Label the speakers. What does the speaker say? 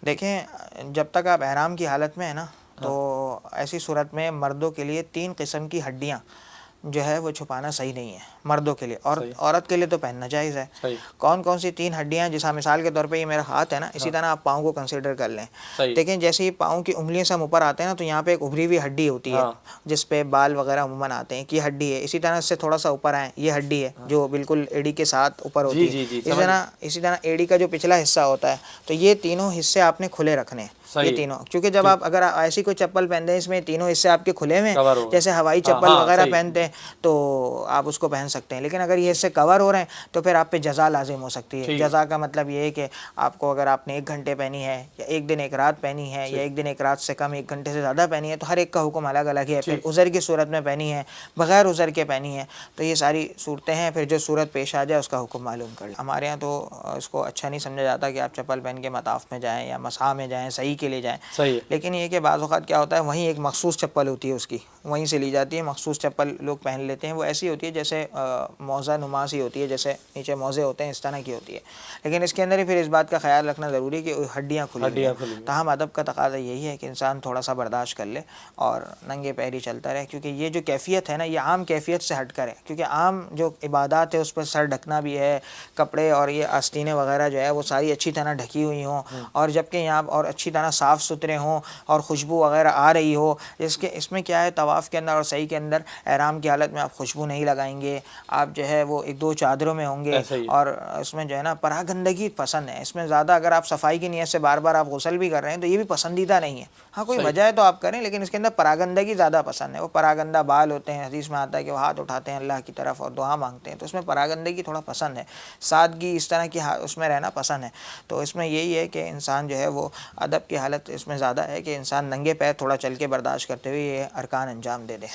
Speaker 1: دیکھیں جب تک آپ احرام کی حالت میں ہیں نا تو ایسی صورت میں مردوں کے لیے 3 قسم کی ہڈیاں جو ہے وہ چھپانا صحیح نہیں ہے مردوں کے لیے، اور عورت کے لیے تو پہننا جائز ہے۔ کون کون سی 3 ہڈیاں؟ جیسا مثال کے طور پہ یہ میرا ہاتھ ہے نا، اسی طرح آپ پاؤں کو کنسیڈر کر لیں۔ دیکھیں جیسے ہی پاؤں کی انگلیوں سے ہم اوپر آتے ہیں نا تو یہاں پہ ایک ابھری ہوئی ہڈی ہوتی ہے جس پہ بال وغیرہ عموماً آتے ہیں، یہ ہڈی ہے۔ اسی طرح اس سے تھوڑا سا اوپر آئیں، یہ ہڈی ہے جو بالکل ایڑی کے ساتھ اوپر ہوتی ہے۔ اسی طرح ایڑی کا جو پچھلا حصہ ہوتا ہے، تو یہ تینوں حصے آپ نے کھلے رکھنے ہیں، یہ تینوں، کیونکہ جب آپ اگر ایسی کوئی چپل پہنتے ہیں اس میں تینوں حصے آپ کے کھلے ہوئے ہیں، جیسے ہوائی چپل وغیرہ پہنتے ہیں تو آپ اس کو پہن سکتے ہیں، لیکن اگر یہ حصے کور ہو رہے ہیں تو پھر آپ پہ جزا لازم ہو سکتی ہے۔ جزا کا مطلب یہ ہے کہ آپ کو اگر آپ نے 1 گھنٹے پہنی ہے یا 1 دن 1 رات پہنی ہے یا 1 دن 1 رات سے کم 1 گھنٹے سے زیادہ پہنی ہے، تو ہر ایک کا حکم الگ الگ ہے۔ پھر عذر کی صورت میں پہنی ہے، بغیر عذر کے پہنی ہے، تو یہ ساری صورتیں ہیں۔ پھر جو صورت پیش آ جائے اس کا حکم معلوم کر لیں۔ ہمارے ہاں تو اس کو اچھا نہیں سمجھا جاتا کہ آپ چپل پہن کے مطاف میں جائیں یا مسح میں جائیں، صحیح کے لیے جائیں، لیکن یہ کہ بعض اوقات کیا ہوتا ہے وہیں ایک مخصوص چپل ہوتی ہے، اس کی وہیں سے لی جاتی ہے، مخصوص چپل لوگ پہن لیتے ہیں، وہ ایسی ہوتی ہے جیسے موزہ نما سی ہوتی ہے، جیسے نیچے موزے ہوتے ہیں اس طرح کی ہوتی ہے، لیکن اس کے اندر ہی پھر اس بات کا خیال رکھنا ضروری ہے کہ ہڈیاں کھلی ہوئی ہیں۔ تاہم ادب کا تقاضا یہی ہے کہ انسان تھوڑا سا برداشت کر لے اور ننگے پیر ہی چلتا رہے، کیونکہ یہ جو کیفیت ہے نا یہ عام کیفیت سے ہٹ کر ہے، کیونکہ عام جو عبادات ہے اس پر سر ڈھکنا بھی ہے، کپڑے اور یہ آستینیں وغیرہ جو ہے وہ ساری اچھی طرح ڈھکی ہوئی ہوں، اور جبکہ یہاں اور اچھی طرح صاف ستھرے ہوں اور خوشبو وغیرہ آ رہی ہو، اس میں کیا ہے طواف کے اندر اور سعی کے اندر احرام کی حالت میں آپ خوشبو نہیں لگائیں گے، آپ جو ہے وہ 1-2 چادروں میں ہوں گے، اور اس میں جو ہے نا پراگندگی پسند ہے، اس میں زیادہ اگر آپ صفائی کی نیت سے بار بار آپ غسل بھی کر رہے ہیں تو یہ بھی پسندیدہ نہیں ہے۔ ہاں کوئی وجہ ہے تو آپ کریں، لیکن اس کے اندر پراگندگی زیادہ پسند ہے۔ وہ پراگندہ بال ہوتے ہیں، حدیث میں آتا ہے کہ وہ ہاتھ اٹھاتے ہیں اللہ کی طرف اور دعا مانگتے ہیں، تو اس میں پراگندگی تھوڑا پسند ہے، سادگی اس طرح کی اس میں رہنا پسند ہے۔ تو اس میں یہی ہے کہ انسان جو ہے وہ ادب کی حالت اس میں زیادہ ہے کہ انسان ننگے پیر تھوڑا چل کے برداشت کرتے ہوئے یہ ارکان انجام دے دے۔